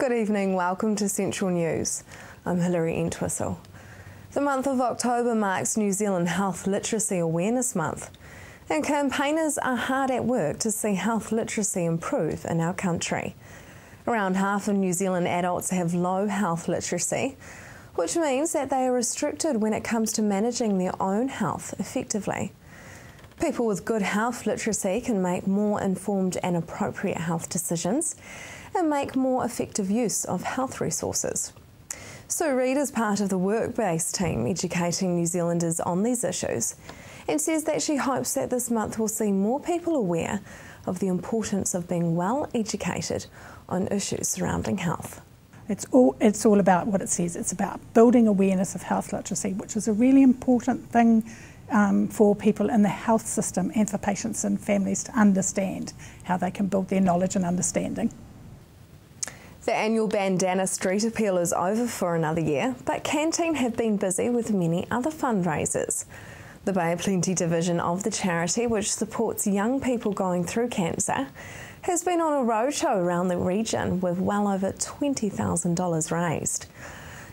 Good evening, welcome to Central News. I'm Hilary Entwistle. The month of October marks New Zealand Health Literacy Awareness Month, and campaigners are hard at work to see health literacy improve in our country. Around half of New Zealand adults have low health literacy, which means that they are restricted when it comes to managing their own health effectively. People with good health literacy can make more informed and appropriate health decisions and make more effective use of health resources. Sue Reid is part of the work-based team educating New Zealanders on these issues and says that she hopes that this month will see more people aware of the importance of being well educated on issues surrounding health. It's all about what it says. It's about building awareness of health literacy, which is a really important thing for people in the health system and for patients and families to understand how they can build their knowledge and understanding. The annual Bandana Street Appeal is over for another year, but Canteen have been busy with many other fundraisers. The Bay of Plenty division of the charity, which supports young people going through cancer, has been on a roadshow around the region with well over $20,000 raised.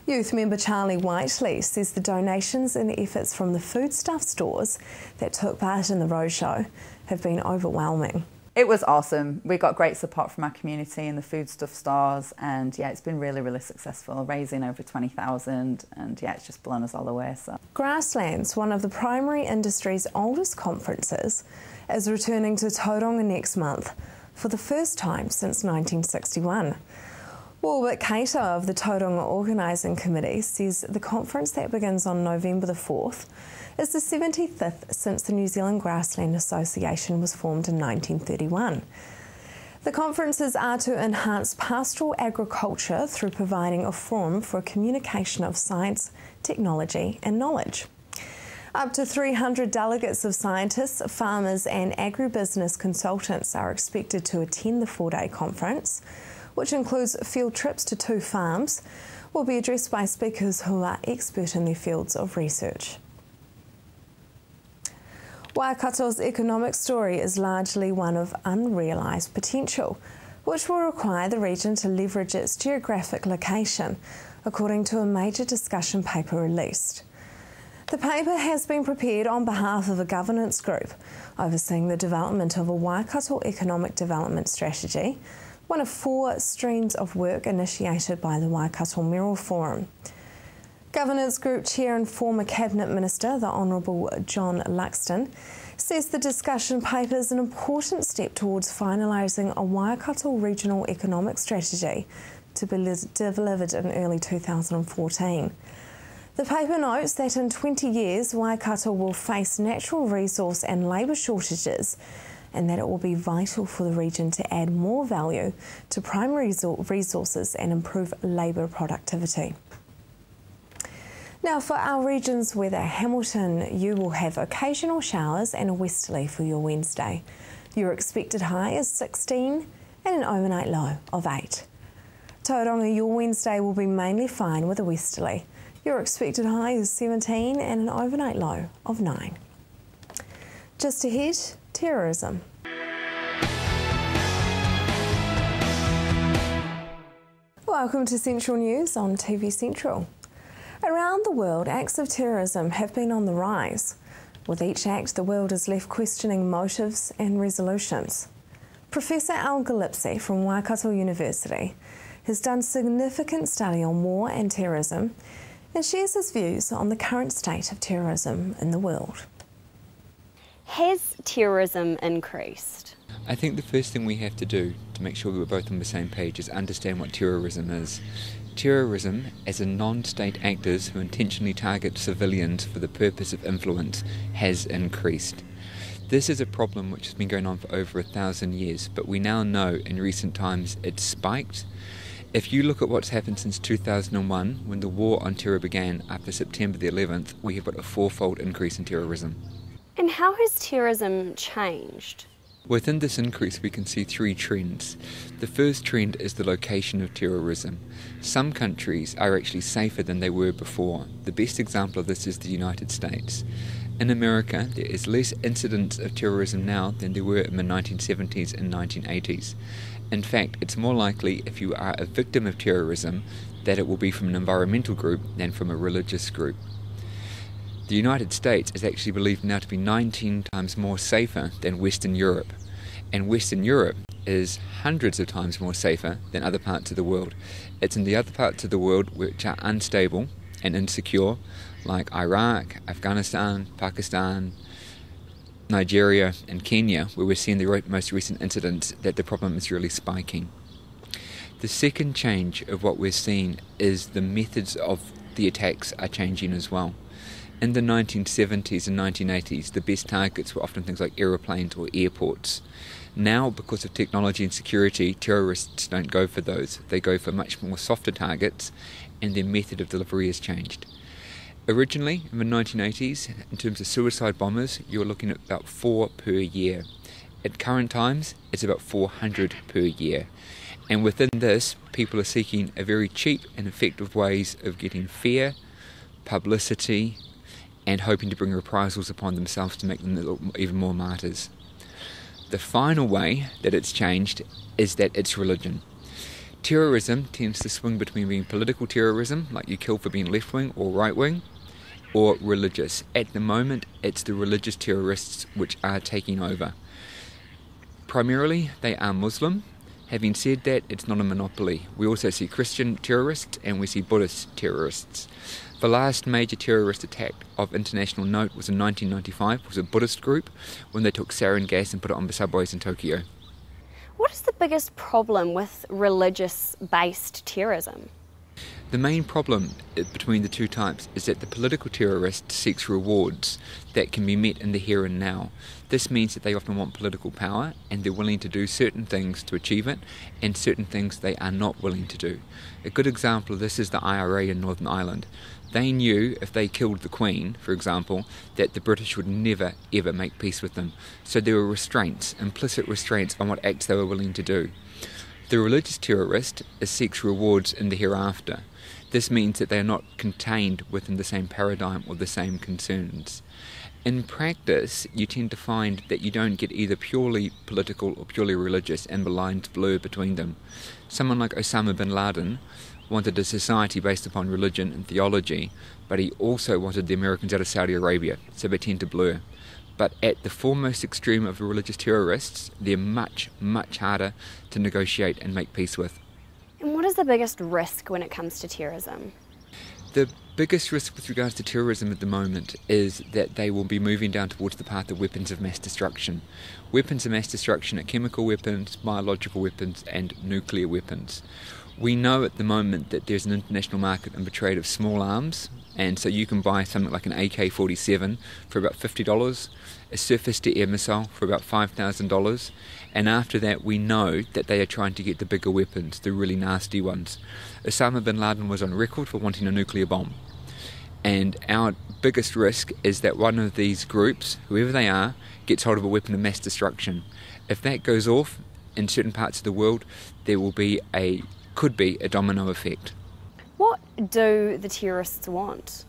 Youth member Charlie Whiteley says the donations and efforts from the foodstuff stores that took part in the roadshow have been overwhelming. It was awesome. We got great support from our community and the foodstuff stores, and yeah, it's been really successful, raising over 20,000, and yeah, it's just blown us all away. So. Grasslands, one of the primary industry's oldest conferences, is returning to Tauranga next month for the first time since 1961. Warwick Cato of the Tauranga Organising Committee says the conference that begins on November the 4th is the 75th since the New Zealand Grassland Association was formed in 1931. The conferences are to enhance pastoral agriculture through providing a forum for communication of science, technology and knowledge. Up to 300 delegates of scientists, farmers and agribusiness consultants are expected to attend the four-day conference, which includes field trips to 2 farms, will be addressed by speakers who are expert in their fields of research. Waikato's economic story is largely one of unrealised potential, which will require the region to leverage its geographic location, according to a major discussion paper released. The paper has been prepared on behalf of a governance group overseeing the development of a Waikato economic development strategy, one of 4 streams of work initiated by the Waikato Mayoral Forum. Governance Group Chair and former Cabinet Minister, the Honourable John Luxton, says the discussion paper is an important step towards finalising a Waikato regional economic strategy to be delivered in early 2014. The paper notes that in 20 years, Waikato will face natural resource and labour shortages, and that it will be vital for the region to add more value to primary resources and improve labour productivity. Now for our region's weather, Hamilton, you will have occasional showers and a westerly for your Wednesday. Your expected high is 16 and an overnight low of 8. Tauranga, your Wednesday will be mainly fine with a westerly. Your expected high is 17 and an overnight low of 9. Just ahead, terrorism. Welcome to Central News on TV Central. Around the world, acts of terrorism have been on the rise. With each act, the world is left questioning motives and resolutions. Professor Al Gillespie from Waikato University has done significant study on war and terrorism and shares his views on the current state of terrorism in the world. Has terrorism increased? I think the first thing we have to do to make sure we're both on the same page is understand what terrorism is. Terrorism, as in non-state actors who intentionally target civilians for the purpose of influence, has increased. This is a problem which has been going on for over 1,000 years, but we now know in recent times it's spiked. If you look at what's happened since 2001, when the war on terror began after September the 11th, we have got a 4-fold increase in terrorism. And how has terrorism changed? Within this increase we can see 3 trends. The first trend is the location of terrorism. Some countries are actually safer than they were before. The best example of this is the United States. In America, there is less incidents of terrorism now than there were in the 1970s and 1980s. In fact, it's more likely if you are a victim of terrorism that it will be from an environmental group than from a religious group. The United States is actually believed now to be 19 times more safer than Western Europe, and Western Europe is hundreds of times more safer than other parts of the world. It's in the other parts of the world which are unstable and insecure, like Iraq, Afghanistan, Pakistan, Nigeria and Kenya, where we're seeing the most recent incidents, that the problem is really spiking. The second change of what we're seeing is the methods of the attacks are changing as well. In the 1970s and 1980s, the best targets were often things like aeroplanes or airports. Now, because of technology and security, terrorists don't go for those. They go for much more softer targets, and their method of delivery has changed. Originally, in the 1980s, in terms of suicide bombers, you were looking at about 4 per year. At current times, it's about 400 per year. And within this, people are seeking a very cheap and effective ways of getting fear, publicity, and hoping to bring reprisals upon themselves to make them look even more martyrs. The final way that it's changed is that it's religion. Terrorism tends to swing between being political terrorism, like you kill for being left-wing or right-wing, or religious. At the moment, it's the religious terrorists which are taking over. Primarily, they are Muslim. Having said that, it's not a monopoly. We also see Christian terrorists and we see Buddhist terrorists. The last major terrorist attack of international note was in 1995. It was a Buddhist group when they took sarin gas and put it on the subways in Tokyo. What is the biggest problem with religious-based terrorism? The main problem between the two types is that the political terrorist seeks rewards that can be met in the here and now. This means that they often want political power and they're willing to do certain things to achieve it and certain things they are not willing to do. A good example of this is the IRA in Northern Ireland. They knew if they killed the Queen, for example, that the British would never ever make peace with them. So there were restraints, implicit restraints on what acts they were willing to do. The religious terrorist seeks rewards in the hereafter. This means that they are not contained within the same paradigm or the same concerns. In practice, you tend to find that you don't get either purely political or purely religious and the lines blur between them. Someone like Osama bin Laden wanted a society based upon religion and theology, but he also wanted the Americans out of Saudi Arabia, so they tend to blur. But at the foremost extreme of the religious terrorists, they're much, much harder to negotiate and make peace with. And what is the biggest risk when it comes to terrorism? The biggest risk with regards to terrorism at the moment is that they will be moving down towards the path of weapons of mass destruction. Weapons of mass destruction are chemical weapons, biological weapons and nuclear weapons. We know at the moment that there's an international market in the trade of small arms, and so you can buy something like an AK-47 for about $50, a surface-to-air missile for about $5,000, and after that we know that they are trying to get the bigger weapons, the really nasty ones. Osama bin Laden was on record for wanting a nuclear bomb, and our biggest risk is that one of these groups, whoever they are, gets hold of a weapon of mass destruction. If that goes off in certain parts of the world, there will be could be a domino effect. What do the terrorists want?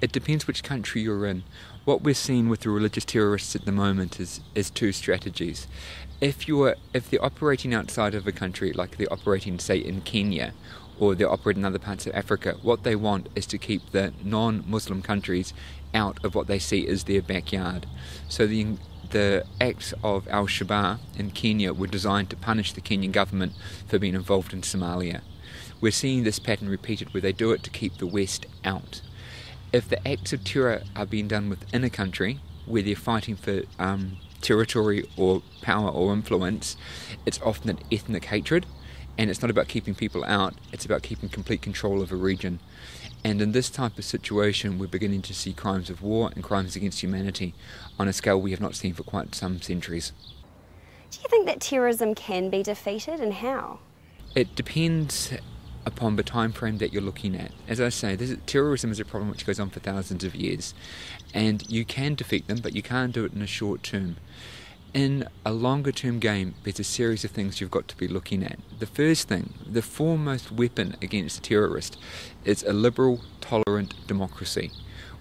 It depends which country you're in. What we're seeing with the religious terrorists at the moment is two strategies. If they're operating outside of a country, like they're operating, say, in Kenya, or they're operating in other parts of Africa, what they want is to keep the non-Muslim countries out of what they see as their backyard. So the acts of Al-Shabaab in Kenya were designed to punish the Kenyan government for being involved in Somalia. We're seeing this pattern repeated where they do it to keep the West out. If the acts of terror are being done within a country where they're fighting for territory or power or influence, it's often an ethnic hatred, and it's not about keeping people out, it's about keeping complete control of a region. And in this type of situation, we're beginning to see crimes of war and crimes against humanity on a scale we have not seen for quite some centuries. Do you think that terrorism can be defeated, and how? It depends upon the time frame that you're looking at. As I say, terrorism is a problem which goes on for thousands of years, and you can defeat them, but you can't do it in a short term. In a longer term game, there's a series of things you've got to be looking at. The first thing, the foremost weapon against a terrorist, is a liberal, tolerant democracy,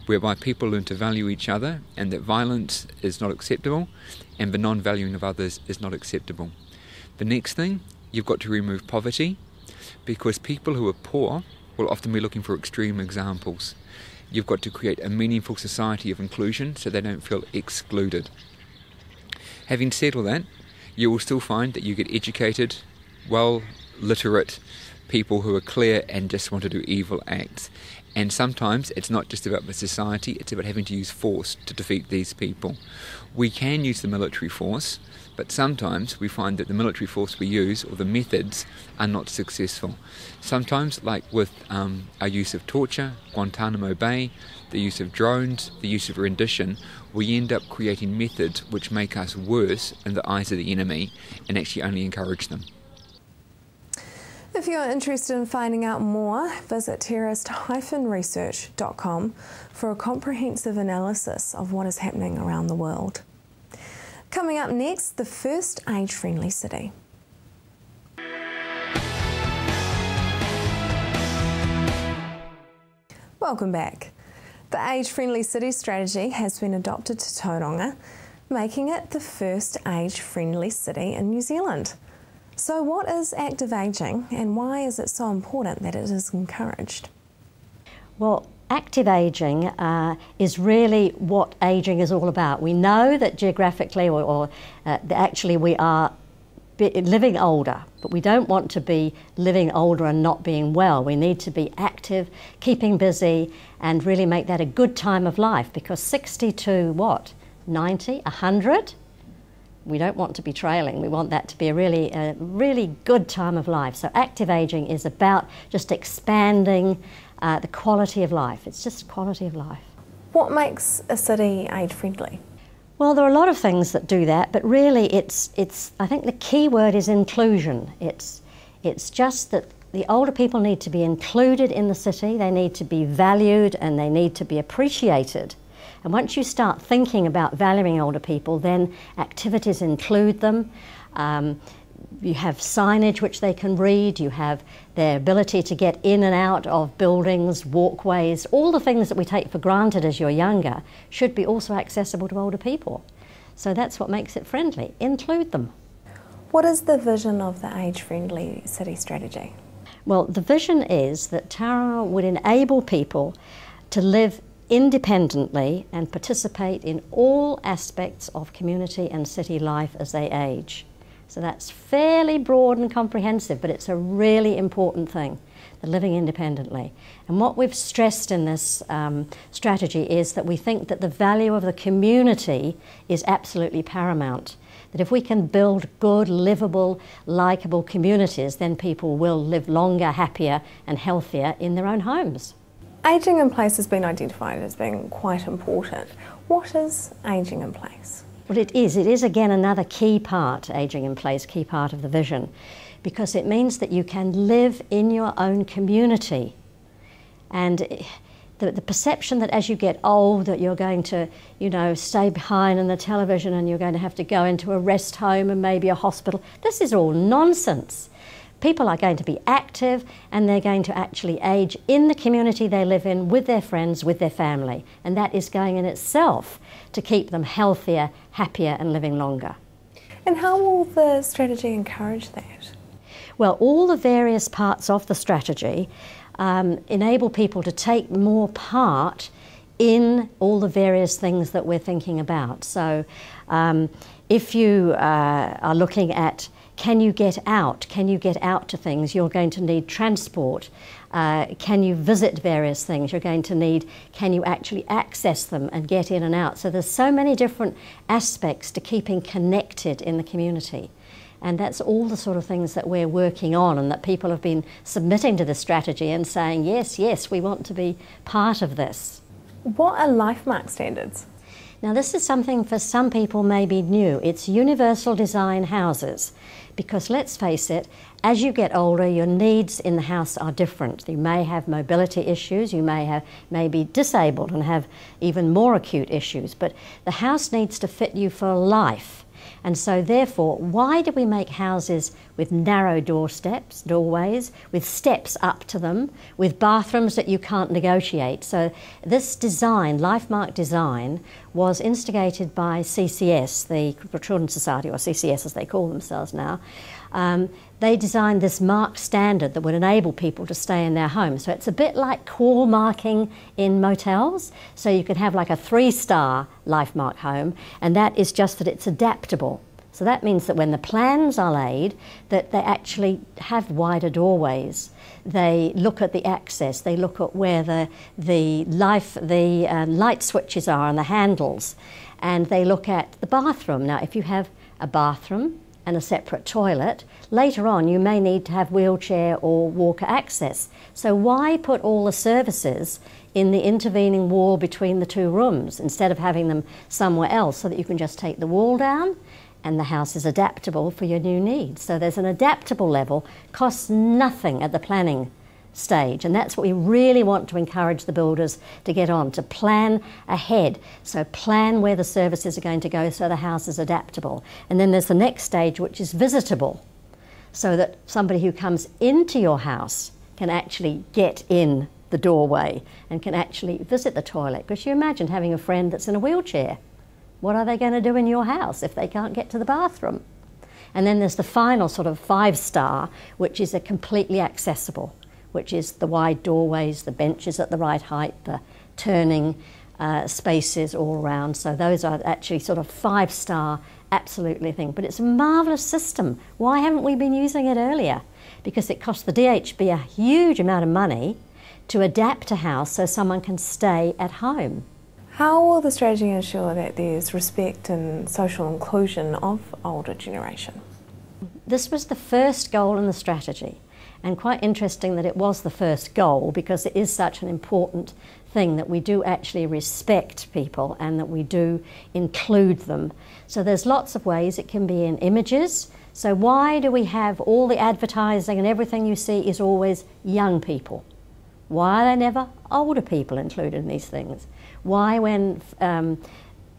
whereby people learn to value each other and that violence is not acceptable and the non-valuing of others is not acceptable. The next thing, you've got to remove poverty, because people who are poor will often be looking for extreme examples. You've got to create a meaningful society of inclusion so they don't feel excluded. Having said all that, you will still find that you get educated, well literate people who are clear and just want to do evil acts. And sometimes it's not just about the society, it's about having to use force to defeat these people. We can use the military force, but sometimes we find that the military force we use, or the methods, are not successful. Sometimes, like with our use of torture, Guantanamo Bay, the use of drones, the use of rendition, we end up creating methods which make us worse in the eyes of the enemy and actually only encourage them. If you're interested in finding out more, visit terrorist-research.com for a comprehensive analysis of what is happening around the world. Coming up next, the first age-friendly city. Welcome back. The age-friendly city strategy has been adopted to Tauranga, making it the first age-friendly city in New Zealand. So what is active ageing, and why is it so important that it is encouraged? Well, active ageing is really what ageing is all about. We know that geographically actually we are living older, but we don't want to be living older and not being well. We need to be active, keeping busy, and really make that a good time of life, because 60 to what? 90, 100? We don't want to be trailing. We want that to be a really good time of life. So active ageing is about just expanding the quality of life. It's just quality of life. What makes a city age-friendly? Well, there are a lot of things that do that, but really it's I think the key word is inclusion. It's just that the older people need to be included in the city, they need to be valued, and they need to be appreciated. And once you start thinking about valuing older people, then activities include them. You have signage which they can read, you have their ability to get in and out of buildings, walkways, all the things that we take for granted as you're younger should be also accessible to older people. So that's what makes it friendly. Include them. What is the vision of the age-friendly city strategy? Well, the vision is that Tauranga would enable people to live independently and participate in all aspects of community and city life as they age. So that's fairly broad and comprehensive, but it's a really important thing, the living independently. And what we've stressed in this strategy is that we think that the value of the community is absolutely paramount. That if we can build good, livable, likeable communities, then people will live longer, happier and healthier in their own homes. Ageing in place has been identified as being quite important. What is ageing in place? Well, it is again another key part, ageing in place, key part of the vision, because it means that you can live in your own community. And the perception that as you get old that you're going to, stay behind in the television and you're going to have to go into a rest home and maybe a hospital, this is all nonsense. People are going to be active and they're going to actually age in the community they live in, with their friends, with their family. And that is going in itself to keep them healthier, happier and living longer. And how will the strategy encourage that? Well, all the various parts of the strategy enable people to take more part in all the various things that we're thinking about. So if you are looking at can you get out? Can you get out to things? You're going to need transport. Can you visit various things? You're going to need, can you actually access them and get in and out? So there's so many different aspects to keeping connected in the community. And that's all the sort of things that we're working on and that people have been submitting to the strategy and saying, yes, yes, we want to be part of this. What are LifeMark standards? Now this is something for some people may be new. It's universal design houses. Because let's face it, as you get older, your needs in the house are different. You may have mobility issues, you may be disabled and have even more acute issues, but the house needs to fit you for life. And so therefore, why do we make houses with narrow doorways, with steps up to them, with bathrooms that you can't negotiate? So this design, LifeMark design, was instigated by CCS, the Children's Society, or CCS as they call themselves now, they designed this mark standard that would enable people to stay in their home. So it's a bit like call marking in motels. So you could have like a 3-star LifeMark home, and that is just that it's adaptable. So that means that when the plans are laid, that they actually have wider doorways. They look at the access, they look at where the light switches are and the handles, and they look at the bathroom. Now, if you have a bathroom and a separate toilet, later on you may need to have wheelchair or walker access. So why put all the services in the intervening wall between the 2 rooms instead of having them somewhere else, so that you can just take the wall down and the house is adaptable for your new needs? So there's an adaptable level, costs nothing at the planning stage, and that's what we really want to encourage the builders to get on, to plan ahead. So plan where the services are going to go so the house is adaptable. And then there's the next stage, which is visitable, so that somebody who comes into your house can actually get in the doorway and can actually visit the toilet. Because you imagine having a friend that's in a wheelchair. What are they going to do in your house if they can't get to the bathroom? And then there's the final sort of 5-star, which is a completely accessible, which is the wide doorways, the benches at the right height, the turning spaces all around. So those are actually sort of 5-star, absolutely thing. But it's a marvellous system. Why haven't we been using it earlier? Because it costs the DHB a huge amount of money to adapt a house so someone can stay at home. How will the strategy ensure that there's respect and social inclusion of older generation? This was the first goal in the strategy, and quite interesting that it was the first goal, because it is such an important thing that we do actually respect people and that we do include them. So there's lots of ways. It can be in images. So why do we have all the advertising and everything you see is always young people? Why are there never older people included in these things? Why, when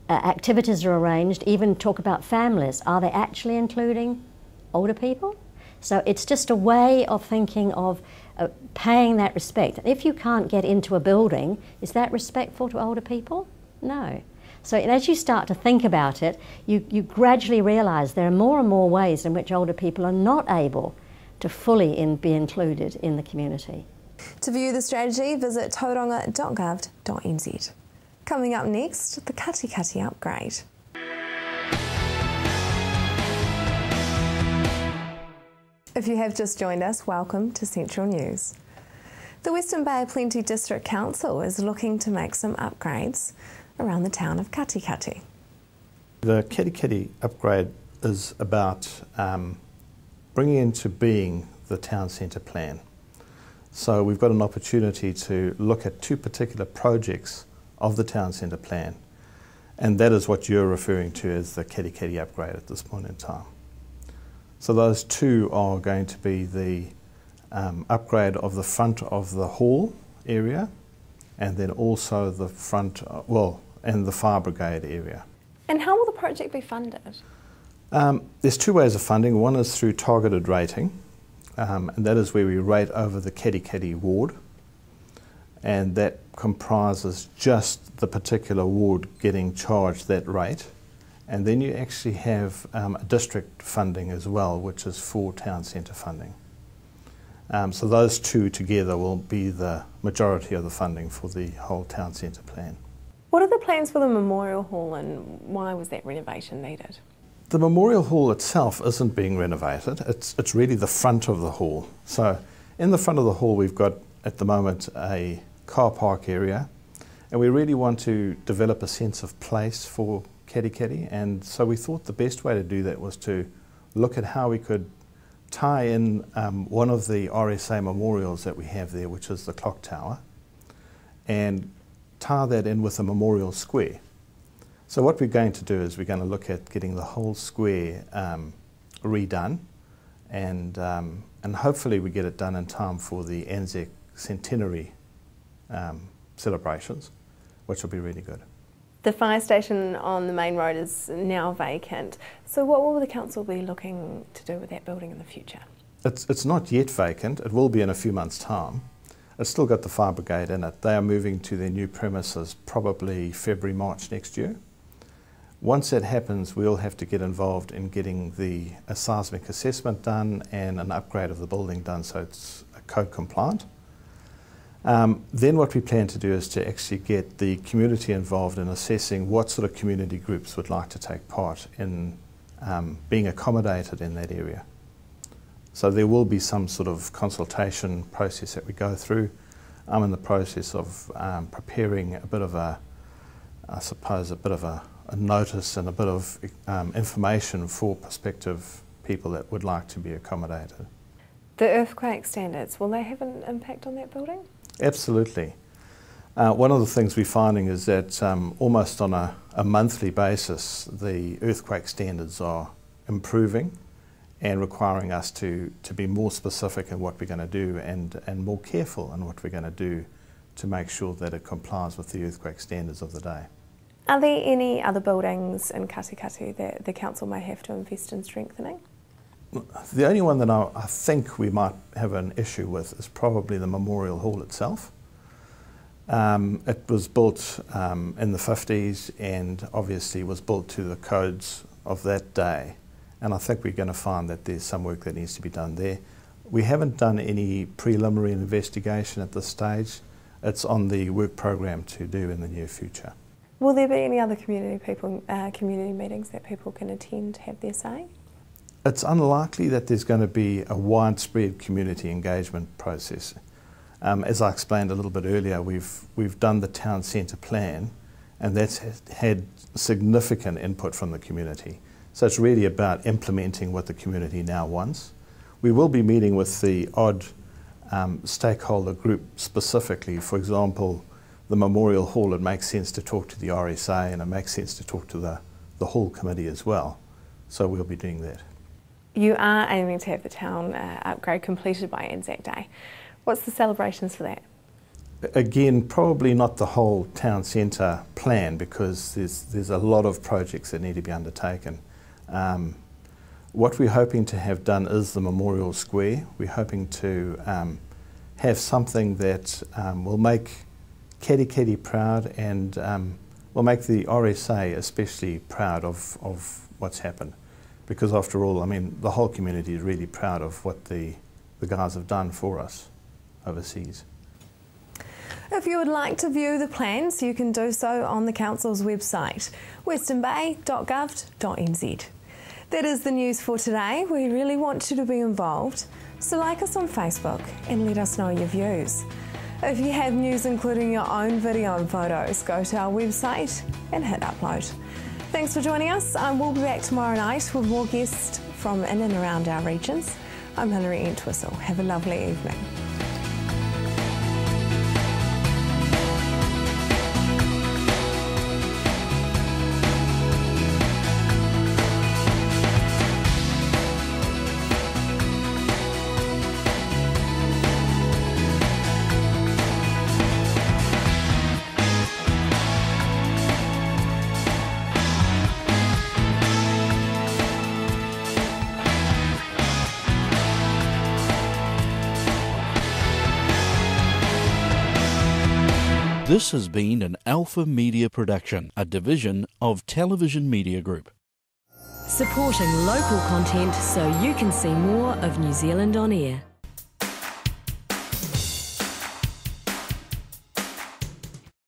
activities are arranged, even talk about families, are they actually including older people? So it's just a way of thinking of paying that respect. If you can't get into a building, is that respectful to older people? No. So as you start to think about it, you gradually realise there are more and more ways in which older people are not able to fully be included in the community. To view the strategy, visit tauranga.gov.nz. Coming up next, the Katikati upgrade. If you have just joined us, welcome to Central News. The Western Bay of Plenty District Council is looking to make some upgrades around the town of Katikati. The Katikati upgrade is about bringing into being the town centre plan. So we've got an opportunity to look at 2 particular projects of the town centre plan, and that is what you're referring to as the Katikati upgrade at this point in time. So those 2 are going to be the upgrade of the front of the hall area, and then also the front, and the fire brigade area. And how will the project be funded? There's 2 ways of funding. One is through targeted rating, and that is where we rate over the Katikati ward, and that comprises just the particular ward getting charged that rate. And then you actually have district funding as well, which is for town centre funding. So those 2 together will be the majority of the funding for the whole town centre plan. What are the plans for the Memorial Hall, and why was that renovation needed? The Memorial Hall itself isn't being renovated. It's really the front of the hall. So in the front of the hall we've got at the moment a car park area, and we really want to develop a sense of place for Katikati, and so we thought the best way to do that was to look at how we could tie in one of the RSA memorials that we have there, which is the clock tower, and tie that in with a memorial square. So what we're going to do is we're going to look at getting the whole square redone, and hopefully we get it done in time for the Anzac centenary celebrations, which will be really good. The fire station on the main road is now vacant, so what will the council be looking to do with that building in the future? It's not yet vacant. It will be in a few months' time. It's still got the fire brigade in it. They are moving to their new premises probably February, March next year. Once that happens, we'll have to get involved in getting a seismic assessment done and an upgrade of the building done so it's code compliant. Then what we plan to do is to actually get the community involved in assessing what sort of community groups would like to take part in being accommodated in that area. So there will be some sort of consultation process that we go through. I'm in the process of preparing a bit of a notice and a bit of information for prospective people that would like to be accommodated. The earthquake standards, will they have an impact on that building? Absolutely. One of the things we're finding is that almost on a monthly basis, the earthquake standards are improving and requiring us to be more specific in what we're going to do and more careful in what we're going to do to make sure that it complies with the earthquake standards of the day. Are there any other buildings in Katikati that the council may have to invest in strengthening? The only one that I think we might have an issue with is probably the Memorial Hall itself. It was built in the 50s and obviously was built to the codes of that day. And I think we're going to find that there's some work that needs to be done there. We haven't done any preliminary investigation at this stage. It's on the work program to do in the near future. Will there be any other community meetings that people can attend to have their say? It's unlikely that there's going to be a widespread community engagement process. As I explained a little bit earlier, we've done the town centre plan, and that's had significant input from the community. So it's really about implementing what the community now wants. We will be meeting with the odd stakeholder group specifically. For example, the Memorial Hall, it makes sense to talk to the RSA and it makes sense to talk to the Hall Committee as well. So we'll be doing that. You are aiming to have the town upgrade completed by Anzac Day. What's the celebrations for that? Again, probably not the whole town centre plan because there's a lot of projects that need to be undertaken. What we're hoping to have done is the Memorial Square. We're hoping to have something that will make Katikati proud and will make the RSA especially proud of what's happened. Because after all, I mean, the whole community is really proud of what the guys have done for us overseas. If you would like to view the plans, you can do so on the Council's website, westernbay.gov.nz. That is the news for today. We really want you to be involved, so like us on Facebook and let us know your views. If you have news including your own video and photos, go to our website and hit upload. Thanks for joining us. We'll be back tomorrow night with more guests from in and around our regions. I'm Hilary Entwistle. Have a lovely evening. This has been an Alpha Media production, a division of Television Media Group. Supporting local content so you can see more of New Zealand on air.